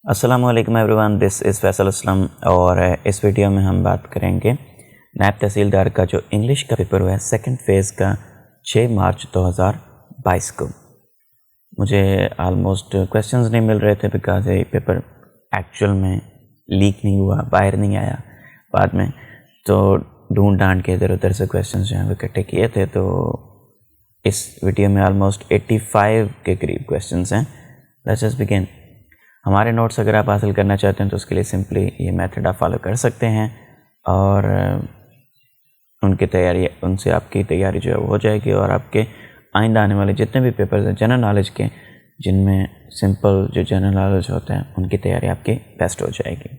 السلام علیکم ایوریون، دس از فیصل اسلم اور اس ویڈیو میں ہم بات کریں گے نائب تحصیلدار کا جو انگلش کا پیپر ہوا ہے سیکنڈ فیز کا 6 مارچ 2022 کو۔ مجھے آلموسٹ کویسچنز نہیں مل رہے تھے بیکاز یہ پیپر ایکچوئل میں لیک نہیں ہوا، باہر نہیں آیا بعد میں، تو ڈھونڈ ڈھانڈ کے ادھر ادھر سے کویسچنز جو ہیں وہ اکٹھے کیے تھے، تو اس ویڈیو میں آلموسٹ 85 کے قریب کویسچنز ہیں۔ لیٹس جسٹ بگن۔ ہمارے نوٹس اگر آپ حاصل کرنا چاہتے ہیں تو اس کے لیے سمپلی یہ میتھڈ آپ فالو کر سکتے ہیں اور ان سے آپ کی تیاری جو ہے وہ ہو جائے گی، اور آپ کے آئندہ آنے والے جتنے بھی پیپرز ہیں جنرل نالج کے، جن میں سمپل جو جنرل نالج ہوتے ہیں ان کی تیاری آپ کی بیسٹ ہو جائے گی۔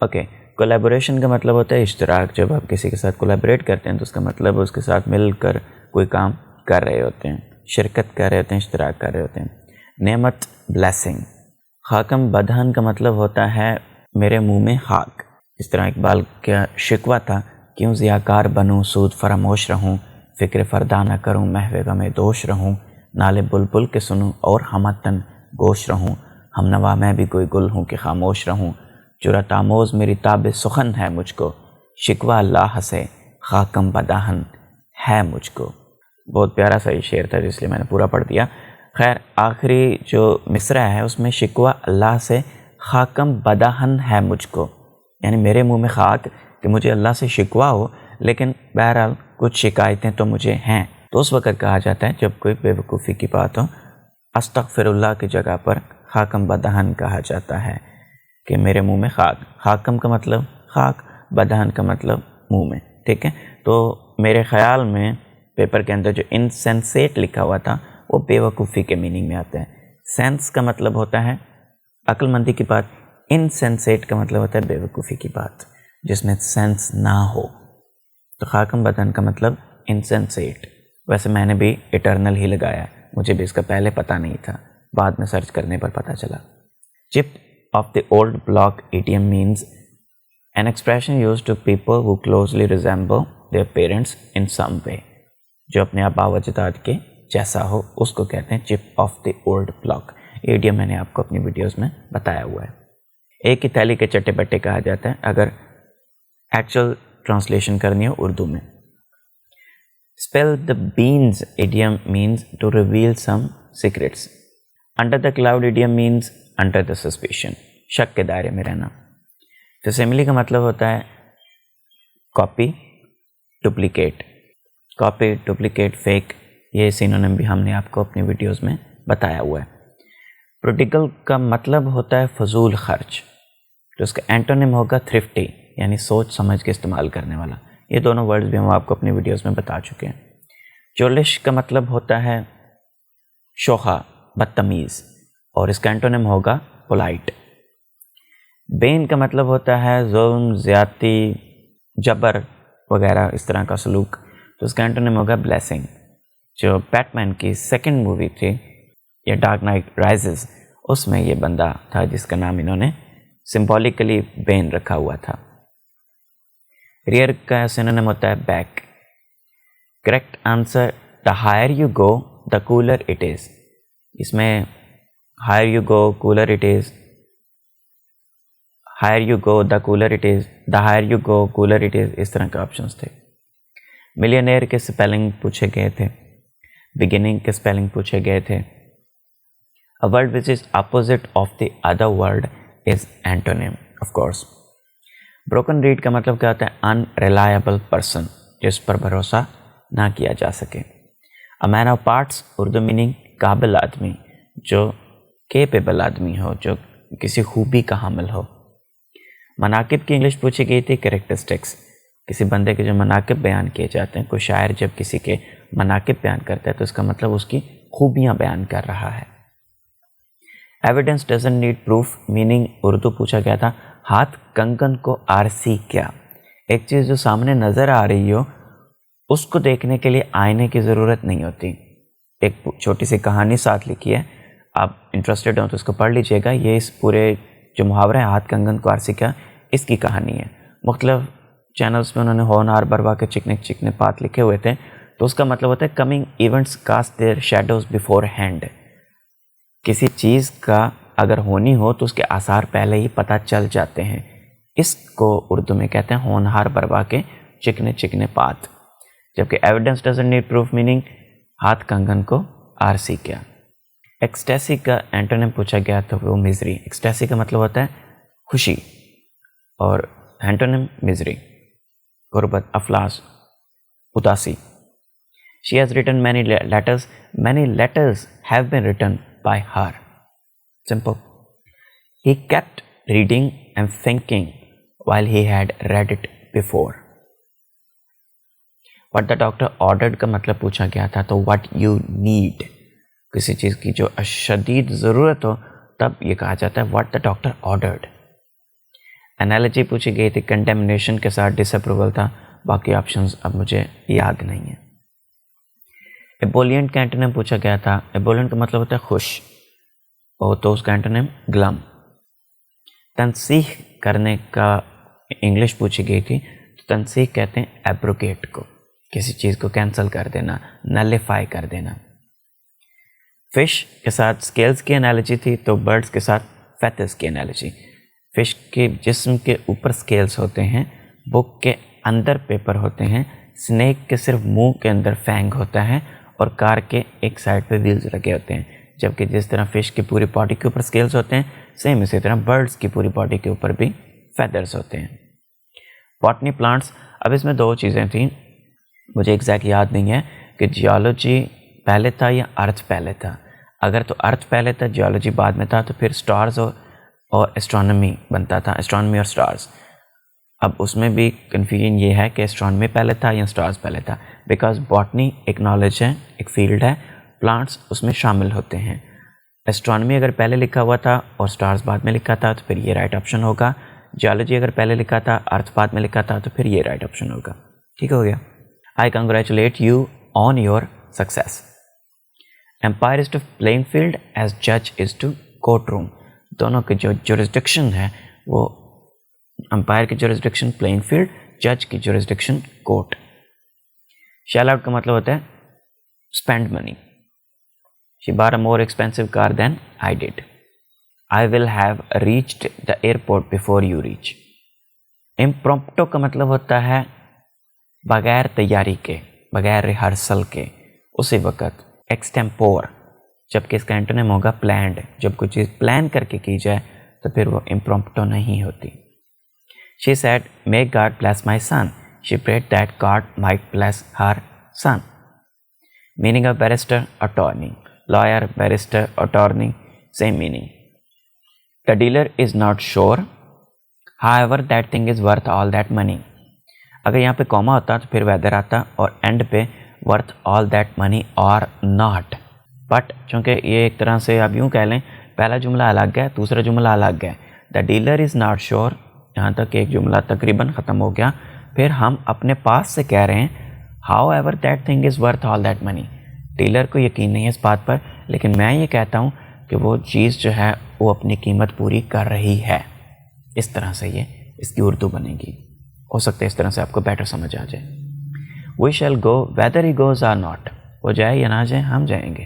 اوکے، کولیبوریشن کا مطلب ہوتا ہے اشتراک۔ جب آپ کسی کے ساتھ کولیبریٹ کرتے ہیں تو اس کا مطلب اس کے ساتھ مل کر کوئی کام کر رہے ہوتے ہیں، شرکت کر رہے ہوتے ہیں، اشتراک کر رہے ہوتے ہیں۔ نعمت، بلیسنگ۔ خاکم بدہن کا مطلب ہوتا ہے میرے منہ میں خاک۔ اس طرح اقبال کا شکوہ تھا، کیوں ضیاکار بنوں سود فراموش رہوں، فکر فردا نہ کروں محو غم دوش رہوں، نالے بلبل کے سنوں اور ہمتن گوش رہوں، ہم نوا میں بھی کوئی گل ہوں کہ خاموش رہوں، جرأت آموز میری تاب سخن ہے مجھ کو، شکوہ اللہ سے خاکم بدہن ہے مجھ کو۔ بہت پیارا سا یہ شعر تھا جس لیے میں نے پورا پڑھ دیا۔ خیر، آخری جو مصرع ہے اس میں شکوہ اللہ سے خاکم بدہن ہے مجھ کو، یعنی میرے منہ میں خاک کہ مجھے اللہ سے شکوہ ہو، لیکن بہرحال کچھ شکایتیں تو مجھے ہیں۔ تو اس وقت کہا جاتا ہے جب کوئی بے وقوفی کی بات ہو، استغفر اللہ کی جگہ پر خاکم بدہن کہا جاتا ہے کہ میرے منہ میں خاک۔ خاکم کا مطلب خاک، بدہن کا مطلب منہ میں، ٹھیک ہے۔ تو میرے خیال میں پیپر کے اندر جو انسینسیٹ لکھا ہوا تھا وہ بے وقوفی کے میننگ میں آتا ہے۔ سینس کا مطلب ہوتا ہے عقل مندی کی بات، انسینسیٹ کا مطلب ہوتا ہے بے وقوفی کی بات جس میں سینس نہ ہو۔ تو خاکم بدہن کا مطلب انسینسیٹ۔ ویسے میں نے بھی اٹرنل ہی لگایا، مجھے بھی اس کا پہلے پتہ نہیں تھا، بعد میں سرچ کرنے پر پتہ چلا۔ Chip off the old block idiom means an expression used to people who closely resemble their parents in some way۔ جو اپنے آبا و اجداد کے جیسا ہو اس کو کہتے ہیں چپ off the old block. Idiom میں نے آپ کو اپنی ویڈیوز میں بتایا ہوا ہے۔ ایک ہی تھیلی کے چٹے بٹے کہا جاتا ہے اگر ایکچوئل ٹرانسلیشن کرنی ہو اردو میں۔ Spill the beans idiom means to reveal some secrets. Under the cloud idiom means under the suspicion, شک کے دائرے میں رہنا۔ فیسیملی کا مطلب ہوتا ہے copy, duplicate. Copy, duplicate, fake, یہ سینونیم بھی ہم نے آپ کو اپنی ویڈیوز میں بتایا ہوا ہے۔ پروڈیگل کا مطلب ہوتا ہے فضول خرچ، تو اس کا اینٹونیم ہوگا تھرفٹی، یعنی سوچ سمجھ کے استعمال کرنے والا۔ یہ دونوں ورڈز بھی ہم آپ کو اپنی ویڈیوز میں بتا چکے ہیں۔ چولش کا مطلب ہوتا ہے شوخا، بدتمیز، اور اس کا اینٹونیم ہوگا پولائٹ۔ بین کا مطلب ہوتا ہے ظلم، زیادتی، جبر وغیرہ اس طرح کا سلوک، تو اس کا اینٹونیم ہوگا بلیسنگ۔ جو بیٹ مین کی سیکنڈ مووی تھی یا ڈارک نائٹ رائزز، اس میں یہ بندہ تھا جس کا نام انہوں نے سمبولیکلی بین رکھا ہوا تھا۔ ریئر کا سینونیم ہوتا ہے back. Correct answer, the higher you go the cooler it is. اس میں higher you go, cooler it is, higher you go the cooler it is, the higher you go cooler it is, اس طرح کے options تھے۔ Millionaire کے spelling پوچھے گئے تھے، بگننگ کے سپیلنگ پوچھے گئے تھے۔ A word which is opposite of the other word is antonym, of course۔ broken reed کا مطلب کیا ہوتا ہے؟ unreliable person، جس پر بھروسہ نہ کیا جا سکے۔ A man of parts، Urdu meaning قابل آدمی، جو کیپیبل آدمی ہو، جو کسی خوبی کا حامل ہو۔ مناقب کی انگلش پوچھی گئی تھی کریکٹرسٹکس، کسی بندے کے جو مناقب بیان کیے جاتے ہیں۔ کوئی شاعر جب کسی کے مناقب بیان کرتا ہے تو اس کا مطلب اس کی خوبیاں بیان کر رہا ہے۔ Evidence doesn't need proof, meaning Urdu پوچھا گیا تھا ہاتھ کنگن کو آرسی کیا۔ ایک چیز جو سامنے نظر آ رہی ہو اس کو دیکھنے کے لیے آئینے کی ضرورت نہیں ہوتی۔ ایک چھوٹی سی کہانی ساتھ لکھی ہے، آپ انٹرسٹڈ ہوں تو اس کو پڑھ لیجئے گا۔ یہ اس پورے جو محاورہ ہے ہاتھ کنگن کو آرسی کیا، اس کی کہانی ہے۔ مختلف چینلز میں انہوں نے ہونہار بروا کے چکنے چکنے پات لکھے ہوئے تھے، تو اس کا مطلب ہوتا ہے coming events cast their shadows beforehand. کسی چیز کا اگر ہونی ہو تو اس کے آثار پہلے ہی پتہ چل جاتے ہیں. اس کو اردو میں کہتے ہیں ہونہار بروا کے چکنے چکنے پات. جبکہ evidence doesn't need proof meaning ہاتھ کنگن کو آرسی کیا. ایکسٹیسی کا اینٹونیم پوچھا گیا تو وہ مزری. ایکسٹیسی کا مطلب ہوتا ہے خوشی اور اینٹونیم مزری، غربت، افلاس، اداسی. She has written many letters. Many letters have been written by her. Simple. He kept reading and thinking while he had read it before. What the doctor ordered کا مطلب پوچھا گیا تھا تو what you need. کسی چیز کی جو شدید ضرورت ہو تب یہ کہا جاتا ہے what the doctor ordered. Analogy پوچھی گئی تھی، کنڈیمنیشن کے ساتھ ڈس اپروول تھا. باقی آپشنز اب مجھے یاد نہیں ہیں. ایبولینٹ کا اینٹونیم پوچھا گیا تھا. ایبولینٹ کا مطلب ہوتا ہے خوش، اور تو اس کا اینٹونیم گلم. تنسیخ کرنے کا انگلش پوچھی گئی تھی تو تنسیخ کہتے ہیں ایبروگیٹ کو، کسی چیز کو کینسل کر دینا، نلیفائی کر دینا. فش کے ساتھ اسکیلز کی انالوجی تھی تو برڈز کے ساتھ فیتھرز کی انالوجی. فش کے جسم کے اوپر اسکیلز ہوتے ہیں، بک کے اندر پیپر ہوتے ہیں، سنیک کے صرف منہ کے اندر فینگ ہوتا ہے اور کار کے ایک سائڈ پہ ویلز لگے ہوتے ہیں. جبکہ جس طرح فش کی پوری باڈی کے اوپر سکیلز ہوتے ہیں، سیم اسی طرح برڈز کی پوری باڈی کے اوپر بھی فیدرز ہوتے ہیں. باٹنی پلانٹس، اب اس میں دو چیزیں تھیں، مجھے ایگزیکٹ یاد نہیں ہے کہ جیولوجی پہلے تھا یا ارتھ پہلے تھا. اگر تو ارتھ پہلے تھا، جیولوجی بعد میں تھا، تو پھر سٹارز اور اسٹرانومی بنتا تھا، اسٹرانومی اور سٹارز. اب اس میں بھی کنفیوژن یہ ہے کہ اسٹرانومی پہلے تھا یا سٹارز پہلے تھا، بیکاز باٹنی ایک نالج ہے، ایک فیلڈ ہے، پلانٹس اس میں شامل ہوتے ہیں. اسٹرانومی اگر پہلے لکھا ہوا تھا اور سٹارز بعد میں لکھا تھا تو پھر یہ رائٹ آپشن ہوگا. جیولوجی اگر پہلے لکھا تھا، ارتھ بعد میں لکھا تھا تو پھر یہ رائٹ آپشن ہوگا. ٹھیک ہو گیا. I congratulate you on your success. Umpire is of playing field as جج از ٹو کورٹ روم. دونوں کی جو جورسڈکشن ہے وہ امپائر کی جورسڈکشن پلینگ فیلڈ، جج کی جورسڈکشن کورٹ. شیل آؤٹ کا مطلب ہوتا ہے spend money. She bought a more expensive car than I did. I will have reached the airport before you reach. Impromptu کا مطلب ہوتا ہے بغیر تیاری کے، بغیر ریہرسل کے، اسی وقت. ایکسٹیمپور، جبکہ اس کا اینٹونیم ہوگا پلانڈ. جب کوئی چیز پلان کر کے کی جائے تو پھر وہ امپرومپٹو نہیں ہوتی. She said, "May God bless my son." She prayed that God might bless her son. Meaning of barrister, attorney. Lawyer, barrister, attorney, same meaning. The dealer is not sure. However, that thing is worth all that money. اگر یہاں پہ کوما ہوتا تو پھر weather آتا اور and پہ worth all that money or not. But چونکہ یہ ایک طرح سے آپ یوں کہہ لیں، پہلا جملہ الگ ہے، دوسرا جملہ الگ ہے. The dealer is not sure. یہاں تک ایک جملہ تقریباً ختم ہو گیا. پھر ہم اپنے پاس سے کہہ رہے ہیں how ever that thing is worth all that money. Dealer کو یقین نہیں ہے اس بات پر، لیکن میں یہ کہتا ہوں کہ وہ چیز جو ہے وہ اپنی قیمت پوری کر رہی ہے. اس طرح سے یہ اس کی اردو بنے گی. ہو سکتا ہے اس طرح سے آپ کو بیٹر سمجھ آ جائے. We shall go whether he goes or not. وہ جائے یا نہ جائے، ہم جائیں گے.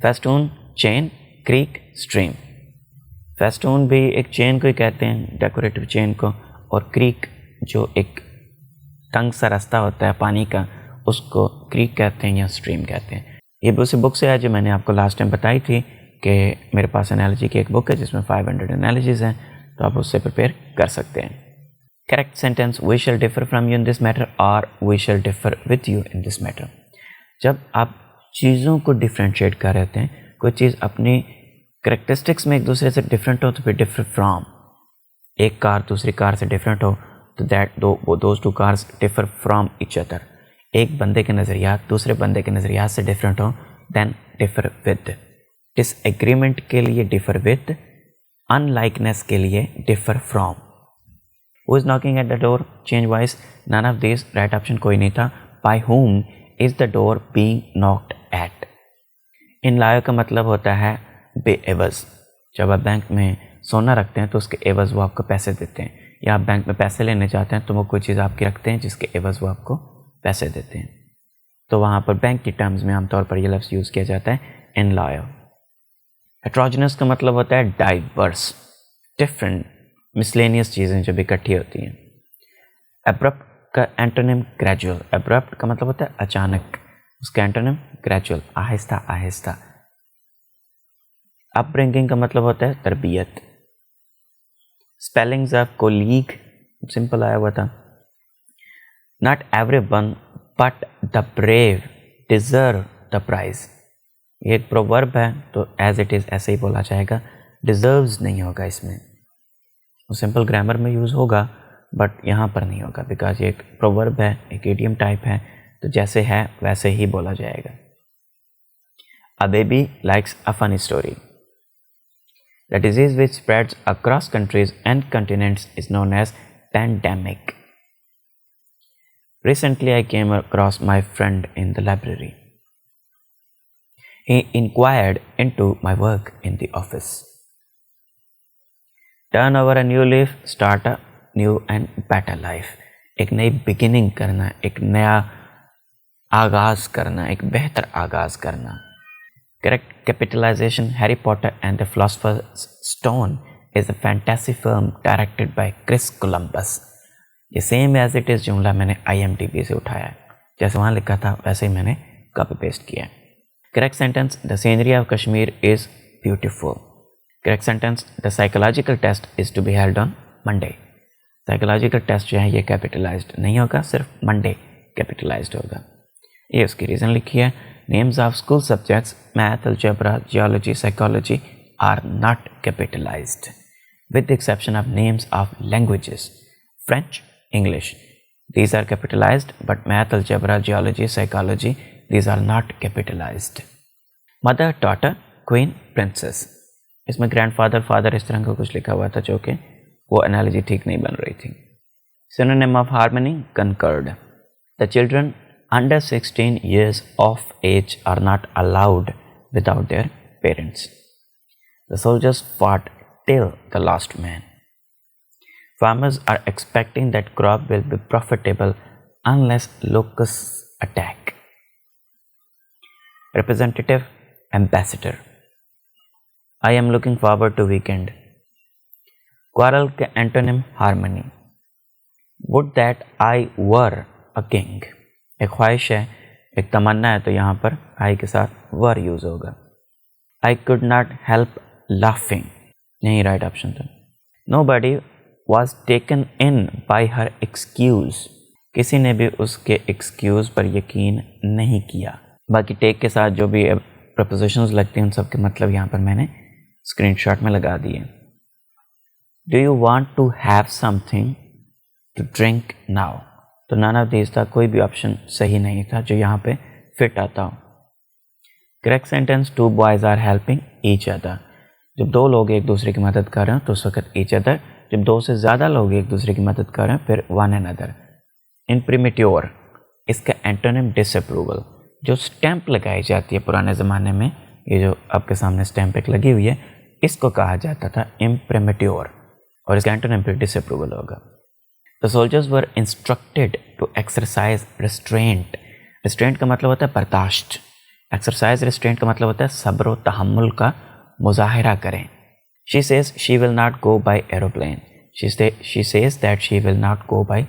فیسٹون، چین، کریک، اسٹریم. فیسٹون بھی ایک چین کو ہی کہتے ہیں، ڈیکوریٹو چین کو، اور کریک جو ایک تنگ سا راستہ ہوتا ہے پانی کا، اس کو کریک کہتے ہیں یا اسٹریم کہتے ہیں. یہ اسی بک سے ہے جو میں نے آپ کو لاسٹ ٹائم بتائی تھی کہ میرے پاس انالوجی کی ایک بک ہے جس میں 500 انالوجیز ہیں، تو آپ اس سے پریپیئر کر سکتے ہیں. Correct sentence: we shall differ from you in this matter اور we shall differ with you in this matter. جب آپ چیزوں کو ڈفرینشیٹ کر رہتے ہیں، کوئی چیز اپنی کریکٹرسٹکس میں ایک دوسرے سے ڈفرینٹ ہو تو پھر ڈفر فرام. ایک کار دوسری کار سے ڈفرینٹ ہو تو those two cars differ from each other. ایک بندے کے نظریات دوسرے بندے کے نظریات سے ڈفرینٹ ہو then differ with. Disagreement کے لیے ڈفر ود، ان لائکنیس کے لیے differ from. Who is knocking at the door, change voice. None of these right option کوئی نہیں تھا. By whom is the door being knocked at. In lieu کا مطلب ہوتا ہے بے عوض. جب آپ بینک میں سونا رکھتے ہیں تو اس کے عوض وہ آپ کو پیسے دیتے ہیں، یا آپ بینک میں پیسے لینے جاتے ہیں تو وہ کوئی چیز آپ کی رکھتے ہیں جس کے عوض وہ آپ کو پیسے دیتے ہیں. تو وہاں پر بینک کی ٹرمز میں عام طور پر یہ لفظ یوز کیا جاتا ہے ان لائیو. heterogeneous کا مطلب ہوتا ہے diverse, different, miscellaneous چیزیں جب اکٹھی ہوتی ہیں. abrupt کا اینٹونیم gradual. abrupt کا مطلب ہوتا ہے اچانک, اس کا اینٹونیم gradual, آہستہ آہستہ. upbringing کا مطلب ہوتا ہے تربیت. spellings of colleague سمپل آیا ہوا تھا. not everyone but the brave deserve the prize. یہ ایک proverb ہے تو as it is ایسے ہی بولا جائے گا, deserves نہیں ہوگا اس میں. وہ سمپل گرامر میں یوز ہوگا بٹ یہاں پر نہیں ہوگا بیکاز یہ ایک proverb ہے, ایک ایڈیم ٹائپ ہے, تو جیسے ہے ویسے ہی بولا جائے گا. A baby likes a funny story. The disease which spreads across countries and continents is known as pandemic. Recently, I came across my friend in the library. He inquired into my work in the office. Turn over a new leaf, start a new and better life. ایک نئی beginning کرنا, ایک نیا آغاز کرنا, ایک بہتر آغاز کرنا. Correct capitalization. Harry Potter and the Philosopher's Stone is a fantasy film directed by Chris Columbus. یہ same as it is جملہ میں نے IMDb سے اٹھایا ہے, جیسے وہاں لکھا تھا ویسے ہی میں نے کاپی پیسٹ کیا. Correct sentence. The scenery of Kashmir is beautiful. Correct sentence. The psychological test is to be held on Monday. Psychological test جو ہے یہ capitalized نہیں ہوگا, صرف Monday capitalized ہوگا. یہ اس کی ریزن لکھی ہے. Names of school subjects math, algebra, geology, psychology are not capitalized with the exception of names of languages. French, English, these are capitalized, but math, algebra, geology, psychology, these are not capitalized. Mother, daughter, queen, princess. اس میں grand father father اس طرح کا کچھ لکھا ہوا تھا جو کہ وہ انالوجی ٹھیک نہیں بن رہی تھی. Synonym of harmony, concord. The children under 16 years of age are not allowed without their parents. The soldiers fought till the last man. Farmers are expecting that crop will be profitable unless locusts attack. Representative, ambassador. I am looking forward to weekend. Quarrel کا antonym harmony. Would that I were a king. ایک خواہش ہے, ایک تمنا ہے, تو یہاں پر I کے ساتھ were یوز ہوگا. I could not help laughing. یہی رائٹ آپشن تھا. Nobody was taken in by her excuse. کسی نے بھی اس کے ایکسکیوز پر یقین نہیں کیا. باقی ٹیک کے ساتھ جو بھی پرپوزیشنز لگتے ہیں ان سب کے مطلب یہاں پر میں نے اسکرین شاٹ میں لگا دیے. Do you want to have something to drink now? تو none of these تھا, کوئی بھی آپشن صحیح نہیں تھا جو یہاں پہ فٹ آتا ہو. Correct sentence. Two boys are helping each other. جب دو لوگ ایک دوسرے کی مدد کر رہے ہیں تو اس وقت ایچ ادر. جب دو سے زیادہ لوگ ایک دوسرے کی مدد کر رہے ہیں پھر ون اینڈ ادر. امپریمیٹیور, اس کا اینٹونیم ڈس اپروول. جو اسٹیمپ لگائی جاتی ہے پرانے زمانے میں, یہ جو آپ کے سامنے اسٹیمپ ایک لگی ہوئی ہے, اس کو کہا جاتا تھا امپریمیٹیور, اور اس کا اینٹونیم پھر ڈس اپروول ہوگا. The soldiers were instructed to exercise restraint. Restraint کا مطلب ہوتا ہے برداشت. Exercise restraint کا مطلب ہوتا ہے صبر و تحمل کا مظاہرہ کریں. She says she will not go by aeroplane. She says that she will not go by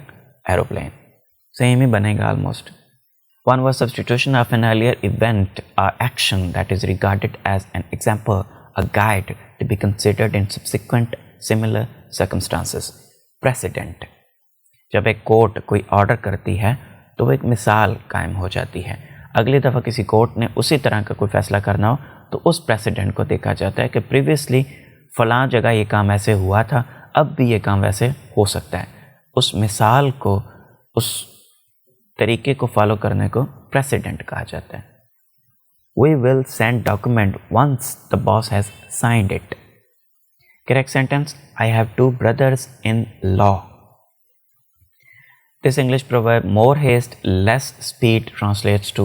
aeroplane. Same ہی بنے گا almost. One was substitution of an earlier event or action that is regarded as an example, a guide to be considered in subsequent similar circumstances. Precedent. جب ایک court کوئی order کرتی ہے تو وہ ایک مثال قائم ہو جاتی ہے. اگلی دفعہ کسی کورٹ نے اسی طرح کا کوئی فیصلہ کرنا ہو تو اس پریسیڈنٹ کو دیکھا جاتا ہے کہ پریویسلی فلاں جگہ یہ کام ایسے ہوا تھا, اب بھی یہ کام ویسے ہو سکتا ہے. اس مثال کو, اس طریقے کو فالو کرنے کو پریسیڈنٹ کہا جاتا ہے. We will send document once the boss has signed it. Correct sentence. I have two brothers in law. This English proverb, more haste, less speed, translates to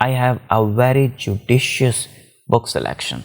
I have a very judicious book selection.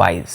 wise,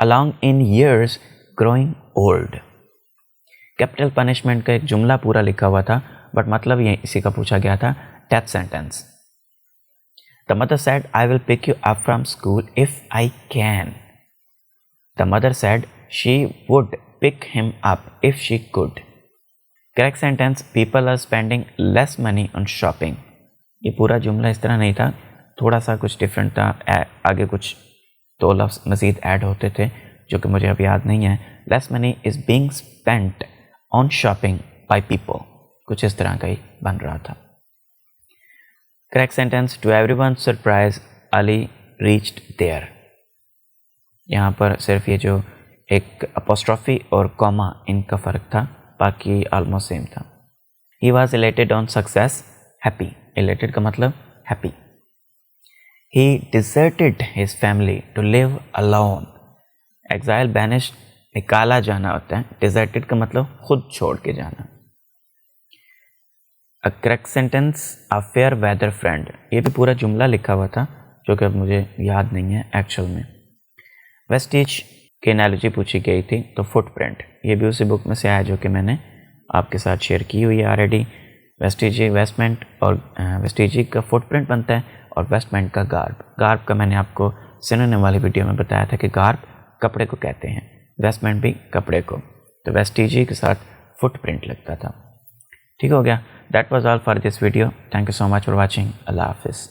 Along in years, growing old. Capital punishment کا ایک جملہ پورا لکھا ہوا تھا, but مطلب یہ اسی کا پوچھا گیا تھا, death sentence. The mother said, I will pick you up from school if I can. The mother said she would pick him up if she could. Correct sentence, people are spending less money on shopping. یہ پورا جملہ اس طرح نہیں تھا, تھوڑا سا کچھ different تھا, آگے کچھ 2 لفظ مزید ایڈ ہوتے تھے جو کہ مجھے اب یاد نہیں ہے. Less money is being spent on shopping by people, کچھ اس طرح کا ہی بن رہا تھا. Correct sentence, to every one surprise Ali reached there. یہاں پر صرف یہ جو ایک اپوسٹرافی اور کوما ان کا فرق تھا, باقی آلموسٹ سیم تھا. He was elated on success, happy. Elated کا مطلب happy. He deserted his family to live alone. Exile banish نکالا جانا ہوتا ہے, ڈیزرٹڈ کا مطلب خود چھوڑ کے جانا. کریکٹ سینٹینس, اے فیئر ویدر فرینڈ. یہ بھی پورا جملہ لکھا ہوا تھا جو کہ اب مجھے یاد نہیں ہے ایکچوئل میں. ویسٹیج کی انالوجی پوچھی گئی تھی, تو فٹ پرنٹ, یہ بھی اسی بک میں سے آیا جو کہ میں نے آپ کے ساتھ شیئر کی ہوئی ہے آلریڈی. ویسٹیجی ویسٹمنٹ, اور ویسٹیجی کا فٹ پرنٹ بنتا ہے, اور ویسٹمنٹ کا گارب. گارب کا میں نے آپ کو سنونیم والی ویڈیو میں بتایا تھا کہ گارب کپڑے کو کہتے ہیں, ویسٹمنٹ بھی کپڑے کو. تو ویسٹیجی کے ساتھ فٹ پرنٹ لگتا تھا. ٹھیک ہو گیا. That was all for this video. Thank you so much for watching. اللہ حافظ.